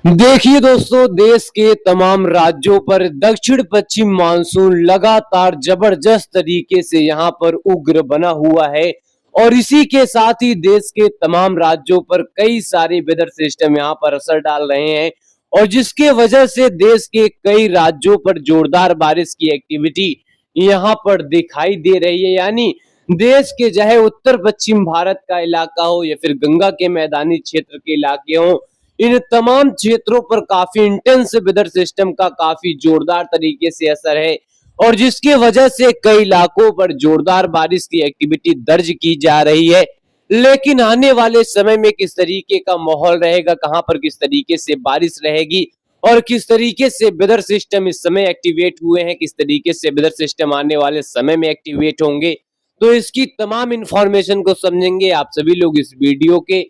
देखिए दोस्तों, देश के तमाम राज्यों पर दक्षिण पश्चिम मानसून लगातार जबरदस्त तरीके से यहाँ पर उग्र बना हुआ है और इसी के साथ ही देश के तमाम राज्यों पर कई सारे वेदर सिस्टम यहाँ पर असर डाल रहे हैं और जिसके वजह से देश के कई राज्यों पर जोरदार बारिश की एक्टिविटी यहाँ पर दिखाई दे रही है। यानी देश के चाहे उत्तर पश्चिम भारत का इलाका हो या फिर गंगा के मैदानी क्षेत्र के इलाके हो, इन तमाम क्षेत्रों पर काफी इंटेंस वेदर सिस्टम का काफी जोरदार तरीके से असर है और जिसकी वजह से कई इलाकों पर जोरदार बारिश की एक्टिविटी दर्ज की जा रही है। लेकिन आने वाले समय में किस तरीके का माहौल रहेगा, कहां पर किस तरीके से बारिश रहेगी और किस तरीके से वेदर सिस्टम इस समय एक्टिवेट हुए हैं, किस तरीके से वेदर सिस्टम आने वाले समय में एक्टिवेट होंगे, तो इसकी तमाम इंफॉर्मेशन को समझेंगे। आप सभी लोग इस वीडियो के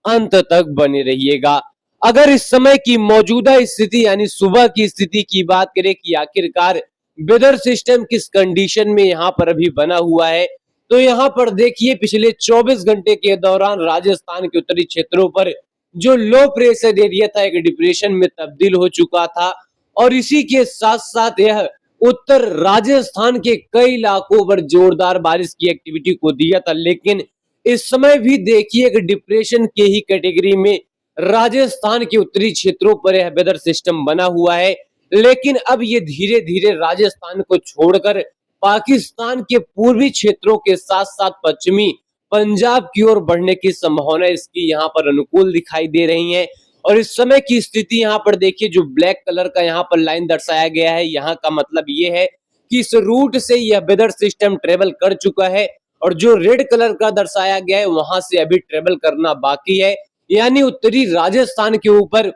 अंत तक बने रहिएगा। अगर इस समय की मौजूदा स्थिति यानी सुबह की स्थिति की बात करें कि आखिरकार वेदर सिस्टम किस कंडीशन में यहाँ पर अभी बना हुआ है, तो यहाँ पर देखिए पिछले 24 घंटे के दौरान राजस्थान के उत्तरी क्षेत्रों पर जो लो प्रेशर एरिया था एक डिप्रेशन में तब्दील हो चुका था और इसी के साथ साथ यह उत्तर राजस्थान के कई इलाकों पर जोरदार बारिश की एक्टिविटी को दिया था। लेकिन इस समय भी देखिए एक डिप्रेशन के ही कैटेगरी में राजस्थान के उत्तरी क्षेत्रों पर यह वेदर सिस्टम बना हुआ है। लेकिन अब ये धीरे धीरे राजस्थान को छोड़कर पाकिस्तान के पूर्वी क्षेत्रों के साथ साथ पश्चिमी पंजाब की ओर बढ़ने की संभावना इसकी यहाँ पर अनुकूल दिखाई दे रही है। और इस समय की स्थिति यहाँ पर देखिए, जो ब्लैक कलर का यहाँ पर लाइन दर्शाया गया है, यहाँ का मतलब ये है कि इस रूट से यह वेदर सिस्टम ट्रेवल कर चुका है और जो रेड कलर का दर्शाया गया है वहां से अभी ट्रेवल करना बाकी है। यानी उत्तरी राजस्थान के ऊपर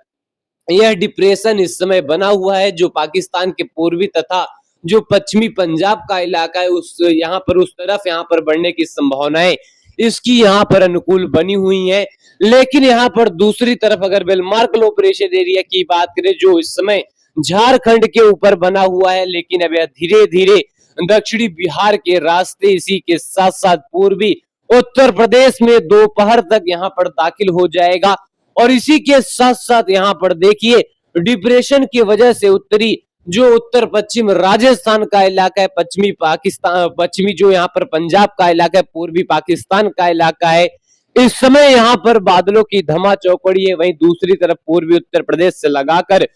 यह डिप्रेशन इस समय बना हुआ है, जो पाकिस्तान के पूर्वी तथा जो पश्चिमी पंजाब का इलाका है उस यहाँ पर उस तरफ यहाँ पर बढ़ने की संभावनाएं इसकी यहाँ पर अनुकूल बनी हुई है। लेकिन यहाँ पर दूसरी तरफ अगर बेलमार्क लो प्रेशर एरिया की बात करें जो इस समय झारखंड के ऊपर बना हुआ है, लेकिन अब यह धीरे धीरे दक्षिणी बिहार के रास्ते इसी के साथ साथ पूर्वी उत्तर प्रदेश में दोपहर तक यहाँ पर दाखिल हो जाएगा। और इसी के साथ साथ यहाँ पर देखिए डिप्रेशन की वजह से उत्तरी जो उत्तर पश्चिम राजस्थान का इलाका है, पश्चिमी पाकिस्तान, पश्चिमी जो यहाँ पर पंजाब का इलाका है, पूर्वी पाकिस्तान का इलाका है, इस समय यहाँ पर बादलों की धमा चौकड़ी है। वहीं दूसरी तरफ पूर्वी उत्तर प्रदेश से लगाकर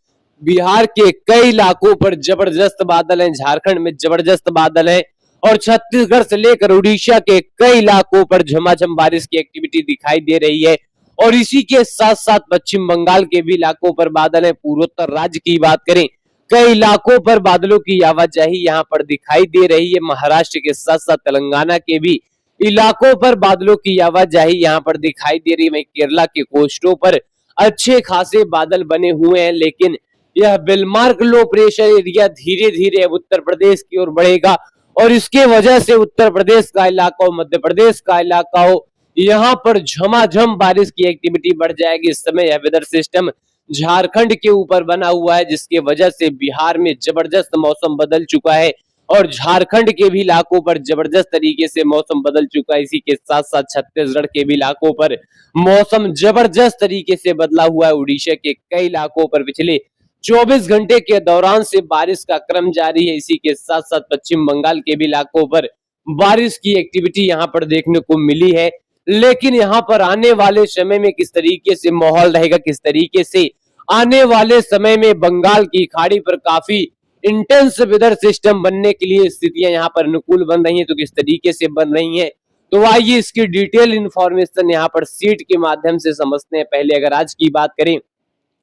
बिहार के कई इलाकों पर जबरदस्त बादल हैं, झारखंड में जबरदस्त बादल हैं और छत्तीसगढ़ से लेकर उड़ीसा के कई इलाकों पर झमाझम बारिश की एक्टिविटी दिखाई दे रही है। और इसी के साथ साथ पश्चिम बंगाल के भी इलाकों पर बादल है। पूर्वोत्तर राज्य की बात करें, कई इलाकों पर बादलों की आवाजाही यहाँ पर दिखाई दे रही है। महाराष्ट्र के साथ साथ तेलंगाना के भी इलाकों पर बादलों की आवाजाही यहाँ पर दिखाई दे रही है। केरला के कोस्टों पर अच्छे खासे बादल बने हुए हैं, लेकिन यह बेलमार्क लो प्रेशर एरिया धीरे धीरे उत्तर प्रदेश की ओर बढ़ेगा और इसके वजह से उत्तर प्रदेश का इलाका हो, मध्य प्रदेश का इलाका हो, यहाँ पर झमाझम बारिश की एक्टिविटी बढ़ जाएगी। इस समय यह वेदर सिस्टम झारखंड के ऊपर बना हुआ है, जिसके वजह से बिहार में जबरदस्त मौसम बदल चुका है और झारखंड के भी इलाकों पर जबरदस्त तरीके से मौसम बदल चुका है। इसी के साथ साथ छत्तीसगढ़ के भी इलाकों पर मौसम जबरदस्त तरीके से बदला हुआ है। उड़ीसा के कई इलाकों पर पिछले 24 घंटे के दौरान से बारिश का क्रम जारी है। इसी के साथ साथ पश्चिम बंगाल के भी इलाकों पर बारिश की एक्टिविटी यहाँ पर देखने को मिली है। लेकिन यहाँ पर आने वाले समय में किस तरीके से माहौल रहेगा, किस तरीके से आने वाले समय में बंगाल की खाड़ी पर काफी इंटेंस वेदर सिस्टम बनने के लिए स्थितियां यहाँ पर अनुकूल बन रही हैं, तो किस तरीके से बन रही हैं, तो आइए इसकी डिटेल इंफॉर्मेशन यहाँ पर सीट के माध्यम से समझते हैं। पहले अगर आज की बात करें,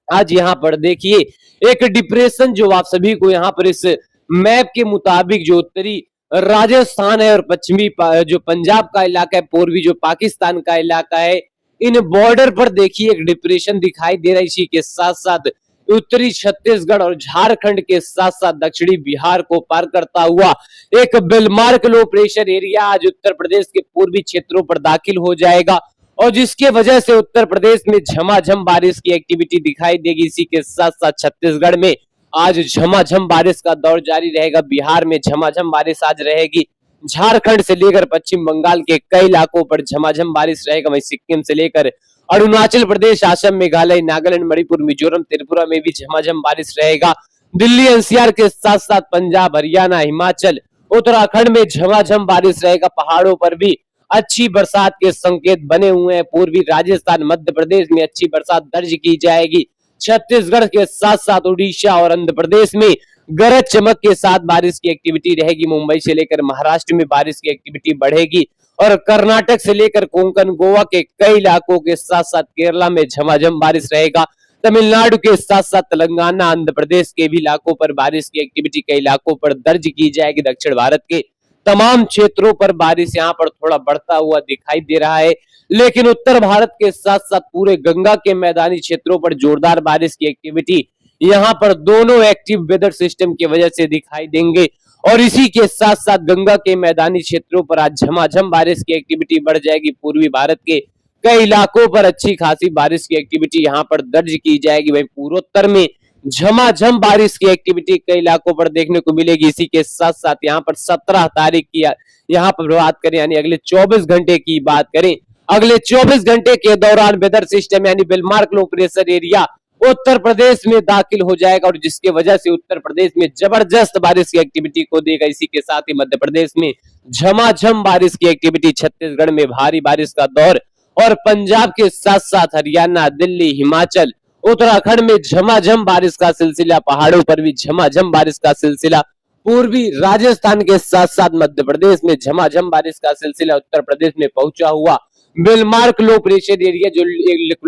आज यहाँ पर देखिए एक डिप्रेशन जो आप सभी को यहाँ पर इस मैप के मुताबिक जो उत्तरी राजस्थान है और पश्चिमी जो पंजाब का इलाका है, पूर्वी जो पाकिस्तान का इलाका है, इन बॉर्डर पर देखिए एक डिप्रेशन दिखाई दे रहा है। इसी के साथ साथ उत्तरी छत्तीसगढ़ और झारखंड के साथ साथ दक्षिणी बिहार को पार करता हुआ एक बेलमार्क लो प्रेशर एरिया आज उत्तर प्रदेश के पूर्वी क्षेत्रों पर दाखिल हो जाएगा और जिसके वजह से उत्तर प्रदेश में झमाझम बारिश की एक्टिविटी दिखाई देगी। इसी के साथ साथ छत्तीसगढ़ में आज झमाझम बारिश का दौर जारी रहेगा, बिहार में झमाझम बारिश आज रहेगी, झारखंड से लेकर पश्चिम बंगाल के कई इलाकों पर झमाझम बारिश रहेगा, वहीं सिक्किम से लेकर अरुणाचल प्रदेश, असम, मेघालय, नागालैंड, मणिपुर, मिजोरम, त्रिपुरा में भी झमाझम बारिश रहेगा। दिल्ली एनसीआर के साथ साथ पंजाब, हरियाणा, हिमाचल, उत्तराखंड में झमाझम बारिश रहेगा। पहाड़ों पर भी अच्छी बरसात के संकेत बने हुए हैं। पूर्वी राजस्थान, मध्य प्रदेश में अच्छी बरसात दर्ज की जाएगी। छत्तीसगढ़ के साथ साथ उड़ीसा और आंध्र प्रदेश में गरज चमक के साथ बारिश की एक्टिविटी रहेगी। मुंबई से लेकर महाराष्ट्र में बारिश की एक्टिविटी बढ़ेगी और कर्नाटक से लेकर कोंकण, गोवा के कई इलाकों के साथ साथ केरला में झमाझम बारिश रहेगा। तमिलनाडु के साथ साथ तेलंगाना, आंध्र प्रदेश के भी इलाकों पर बारिश की एक्टिविटी कई इलाकों पर दर्ज की जाएगी। दक्षिण भारत के तमाम क्षेत्रों पर बारिश यहाँ पर थोड़ा बढ़ता हुआ दिखाई दे रहा है, लेकिन उत्तर भारत के साथ साथ पूरे गंगा के मैदानी क्षेत्रों पर जोरदार बारिश की एक्टिविटी यहाँ पर दोनों एक्टिव वेदर सिस्टम की वजह से दिखाई देंगे। और इसी के साथ साथ गंगा के मैदानी क्षेत्रों पर आज झमाझम बारिश की एक्टिविटी बढ़ जाएगी। पूर्वी भारत के कई इलाकों पर अच्छी खासी बारिश की एक्टिविटी यहाँ पर दर्ज की जाएगी। वहीं पूर्वोत्तर में झमाझम बारिश की एक्टिविटी कई इलाकों पर देखने को मिलेगी। इसी के साथ साथ यहाँ पर 17 तारीख की यहाँ पर बात करें, यानी अगले 24 घंटे की बात करें, अगले 24 घंटे के दौरान वेदर सिस्टम यानी बिलमार्क low pressure area Uttar Pradesh में दाखिल हो जाएगा और जिसके वजह से उत्तर प्रदेश में जबरदस्त बारिश की एक्टिविटी को देगा। इसी के साथ ही मध्य प्रदेश में झमाझम बारिश की एक्टिविटी, छत्तीसगढ़ में भारी बारिश का दौर और पंजाब के साथ साथ हरियाणा, दिल्ली, हिमाचल, उत्तराखंड में झमाझम बारिश का सिलसिला, पहाड़ों पर भी झमाझम बारिश का सिलसिला, पूर्वी राजस्थान के साथ साथ मध्य प्रदेश में झमाझम बारिश का सिलसिला, उत्तर प्रदेश में पहुंचा हुआ बिलमार्क लो प्रेशर एरिया जो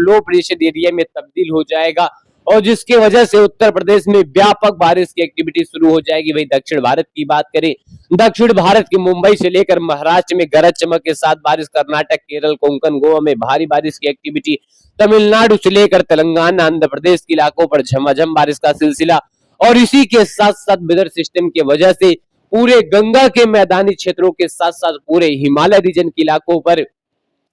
लो प्रेशर एरिया में तब्दील हो जाएगा और जिसके वजह से उत्तर प्रदेश में व्यापक बारिश की एक्टिविटी शुरू हो जाएगी। वही दक्षिण भारत की बात करें, दक्षिण भारत की मुंबई से लेकर महाराष्ट्र में गरज चमक के साथ बारिश, कर्नाटक, केरल, कोंकण, गोवा में भारी बारिश की एक्टिविटी, तमिलनाडु से लेकर तेलंगाना, आंध्र प्रदेश के इलाकों पर झमाझम बारिश का सिलसिला और इसी के साथ साथ वेदर सिस्टम की वजह से पूरे गंगा के मैदानी क्षेत्रों के साथ साथ पूरे हिमालय रीजन के इलाकों पर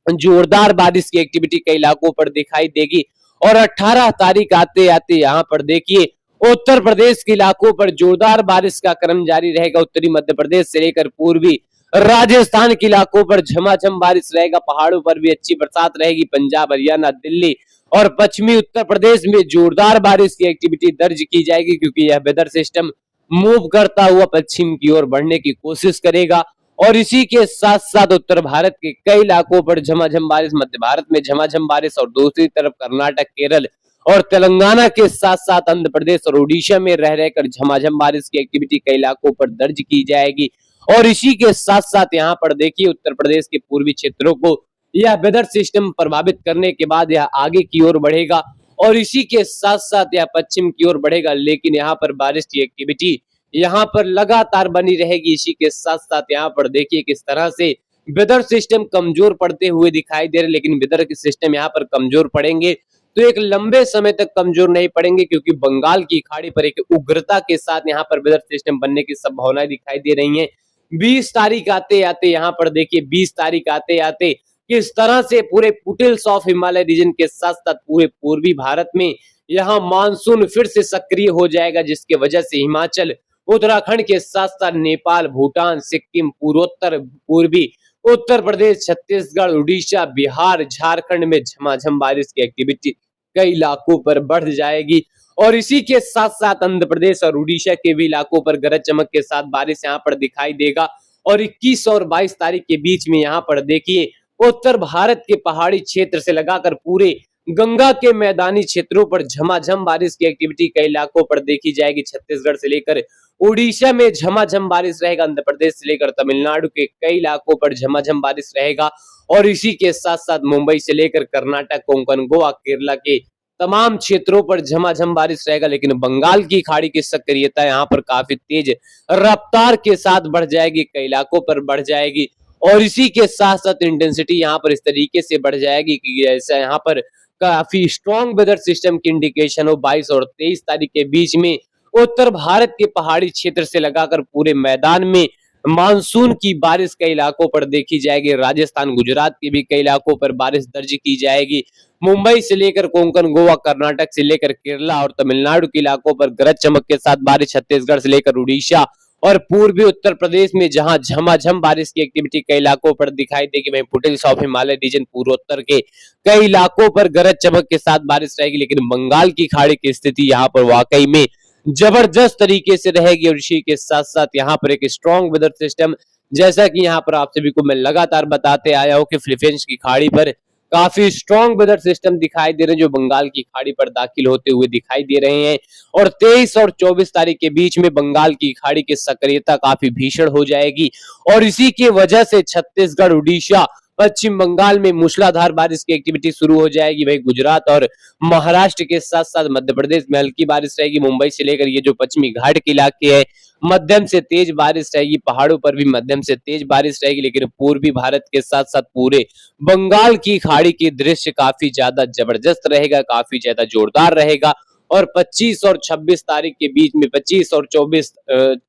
जोरदार बारिश की एक्टिविटी कई इलाकों पर दिखाई देगी। और 18 तारीख आते आते यहाँ पर देखिए उत्तर प्रदेश के इलाकों पर जोरदार बारिश का क्रम जारी रहेगा। उत्तरी मध्य प्रदेश से लेकर पूर्वी राजस्थान के इलाकों पर झमाझम बारिश रहेगा। पहाड़ों पर भी अच्छी बरसात रहेगी। पंजाब, हरियाणा, दिल्ली और पश्चिमी उत्तर प्रदेश में जोरदार बारिश की एक्टिविटी दर्ज की जाएगी क्योंकि यह वेदर सिस्टम मूव करता हुआ पश्चिम की ओर बढ़ने की कोशिश करेगा। और इसी के साथ साथ उत्तर भारत के कई इलाकों पर झमाझम बारिश, मध्य भारत में झमाझम बारिश और दूसरी तरफ कर्नाटक, केरल और तेलंगाना के साथ साथ आंध्र प्रदेश और उड़ीसा में रह रहकर झमाझम बारिश की एक्टिविटी कई इलाकों पर दर्ज की जाएगी। और इसी के साथ साथ यहाँ पर देखिए उत्तर प्रदेश के पूर्वी क्षेत्रों को यह वेदर सिस्टम प्रभावित करने के बाद यह आगे की ओर बढ़ेगा और इसी के साथ साथ यह पश्चिम की ओर बढ़ेगा, लेकिन यहाँ पर बारिश की एक्टिविटी यहाँ पर लगातार बनी रहेगी। इसी के साथ साथ यहाँ पर देखिए किस तरह से वेदर सिस्टम कमजोर पड़ते हुए दिखाई दे रहे, लेकिन वेदर के सिस्टम यहाँ पर कमजोर पड़ेंगे तो एक लंबे समय तक कमजोर नहीं पड़ेंगे क्योंकि बंगाल की खाड़ी पर एक उग्रता के साथ यहाँ पर वेदर सिस्टम बनने की संभावनाएं दिखाई दे रही हैं। 20 तारीख आते आते यहाँ पर देखिए 20 तारीख आते आते किस तरह से पूरे फुटेल्स ऑफ हिमालय रीजन के साथ साथ पूरे पूर्वी भारत में यहाँ मानसून फिर से सक्रिय हो जाएगा, जिसके वजह से हिमाचल, उत्तराखंड के साथ साथ नेपाल, भूटान, सिक्किम, पूर्वोत्तर पूर्वी उत्तर प्रदेश, छत्तीसगढ़, उड़ीसा, बिहार, झारखंड में झमाझम बारिश की एक्टिविटी कई इलाकों पर बढ़ जाएगी। और इसी के साथ साथ आंध्र प्रदेश और उड़ीसा के भी इलाकों पर गरज चमक के साथ बारिश यहाँ पर दिखाई देगा। और 21 और 22 तारीख के बीच में यहाँ पर देखिए उत्तर भारत के पहाड़ी क्षेत्र से लगाकर पूरे गंगा के मैदानी क्षेत्रों पर झमाझम बारिश की एक्टिविटी कई इलाकों पर देखी जाएगी। छत्तीसगढ़ से लेकर उड़ीसा में झमाझम बारिश रहेगा। आंध्र प्रदेश से लेकर तमिलनाडु के कई इलाकों पर झमाझम बारिश रहेगा। और इसी के साथ साथ मुंबई से लेकर कर्नाटक, कोंकण, गोवा, केरला के तमाम क्षेत्रों पर झमाझम बारिश रहेगा। लेकिन बंगाल की खाड़ी की सक्रियता यहाँ पर काफी तेज रफ्तार के साथ बढ़ जाएगी, कई इलाकों पर बढ़ जाएगी। और इसी के साथ साथ इंटेंसिटी यहाँ पर इस तरीके से बढ़ जाएगी कि ऐसा यहाँ पर काफी स्ट्रॉन्ग वेदर सिस्टम की इंडिकेशन हो। 22 और 23 तारीख के बीच में उत्तर भारत के पहाड़ी क्षेत्र से लगाकर पूरे मैदान में मानसून की बारिश कई इलाकों पर देखी जाएगी। राजस्थान, गुजरात के भी कई इलाकों पर बारिश दर्ज की जाएगी। मुंबई से लेकर कोंकण, गोवा, कर्नाटक से लेकर केरला और तमिलनाडु के इलाकों पर गरज चमक के साथ बारिश, छत्तीसगढ़ से लेकर उड़ीसा और पूर्वी उत्तर प्रदेश में जहां झमाझम बारिश की एक्टिविटी कई इलाकों पर दिखाई देगी, वहीं फुटेज ऑफ हिमालय रीजन पूर्वोत्तर के कई इलाकों पर गरज चमक के साथ बारिश रहेगी। लेकिन बंगाल की खाड़ी की स्थिति यहाँ पर वाकई में जबरदस्त तरीके से रहेगी और इसी के साथ साथ यहाँ पर एक स्ट्रॉन्ग वेदर सिस्टम, जैसा कि यहाँ पर आप सभी को मैं लगातार बताते आया हूँ कि फिलीपींस की खाड़ी पर काफी स्ट्रॉन्ग वेदर सिस्टम दिखाई दे रहे हैं जो बंगाल की खाड़ी पर दाखिल होते हुए दिखाई दे रहे हैं। और 23 और 24 तारीख के बीच में बंगाल की खाड़ी की सक्रियता काफी भीषण हो जाएगी और इसी की वजह से छत्तीसगढ़, उड़ीसा, पश्चिम बंगाल में मूसलाधार बारिश की एक्टिविटी शुरू हो जाएगी। वही गुजरात और महाराष्ट्र के साथ साथ मध्य प्रदेश में हल्की बारिश रहेगी। मुंबई से लेकर ये जो पश्चिमी घाट के इलाके हैं, मध्यम से तेज बारिश रहेगी। पहाड़ों पर भी मध्यम से तेज बारिश रहेगी। लेकिन पूर्वी भारत के साथ साथ पूरे बंगाल की खाड़ी की दृश्य काफी ज्यादा जबरदस्त रहेगा, काफी ज्यादा जोरदार रहेगा। और 25 और 26 तारीख के बीच में 25 और 24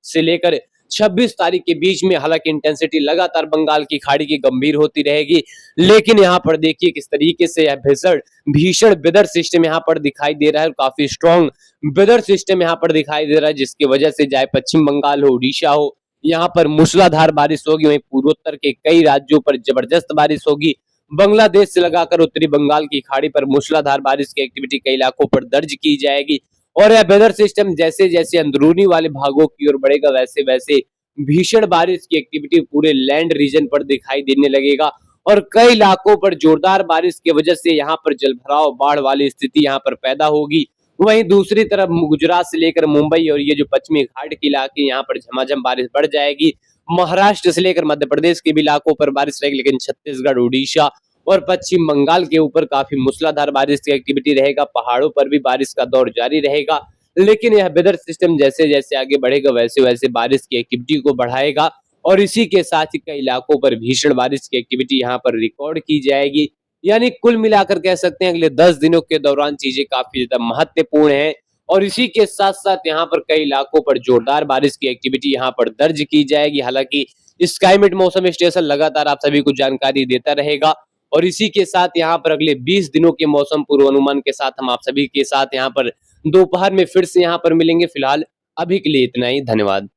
से लेकर 26 तारीख के बीच में हालांकि इंटेंसिटी लगातार बंगाल की खाड़ी की गंभीर होती रहेगी। लेकिन यहाँ पर देखिए किस तरीके से यह भीषण भीषण वेदर सिस्टम यहाँ पर दिखाई दे रहा है, काफी स्ट्रॉन्ग वेदर सिस्टम यहाँ पर दिखाई दे रहा है, जिसकी वजह से चाहे पश्चिम बंगाल हो, उड़ीसा हो, यहाँ पर मूसलाधार बारिश होगी। वहीं पूर्वोत्तर के कई राज्यों पर जबरदस्त बारिश होगी। बांग्लादेश से लगाकर उत्तरी बंगाल की खाड़ी पर मूसलाधार बारिश की एक्टिविटी कई इलाकों पर दर्ज की जाएगी। और यह वेदर सिस्टम जैसे जैसे अंदरूनी वाले भागों की ओर बढ़ेगा, वैसे वैसे भीषण बारिश की एक्टिविटी पूरे लैंड रीजन पर दिखाई देने लगेगा। और कई इलाकों पर जोरदार बारिश की वजह से यहाँ पर जलभराव, बाढ़ वाली स्थिति यहाँ पर पैदा होगी। वहीं दूसरी तरफ गुजरात से लेकर मुंबई और ये जो पश्चिमी घाट के इलाके, यहाँ पर झमाझम बारिश बढ़ जाएगी। महाराष्ट्र से लेकर मध्य प्रदेश के भी इलाकों पर बारिश रहेगी। लेकिन छत्तीसगढ़, उड़ीसा और पश्चिम बंगाल के ऊपर काफी मूसलाधार बारिश की एक्टिविटी रहेगा। पहाड़ों पर भी बारिश का दौर जारी रहेगा। लेकिन यह वेदर सिस्टम जैसे जैसे आगे बढ़ेगा, वैसे वैसे बारिश की एक्टिविटी को बढ़ाएगा। और इसी के साथ ही कई इलाकों पर भीषण बारिश की एक्टिविटी यहाँ पर रिकॉर्ड की जाएगी। यानी कुल मिलाकर कह सकते हैं अगले 10 दिनों के दौरान चीजें काफी ज्यादा महत्वपूर्ण है। और इसी के साथ साथ यहाँ पर कई इलाकों पर जोरदार बारिश की एक्टिविटी यहाँ पर दर्ज की जाएगी। हालांकि स्काईमेट मौसम स्टेशन लगातार आप सभी को जानकारी देता रहेगा। और इसी के साथ यहाँ पर अगले 20 दिनों के मौसम पूर्वानुमान के साथ हम आप सभी के साथ यहाँ पर दोपहर में फिर से यहाँ पर मिलेंगे। फिलहाल अभी के लिए इतना ही, धन्यवाद।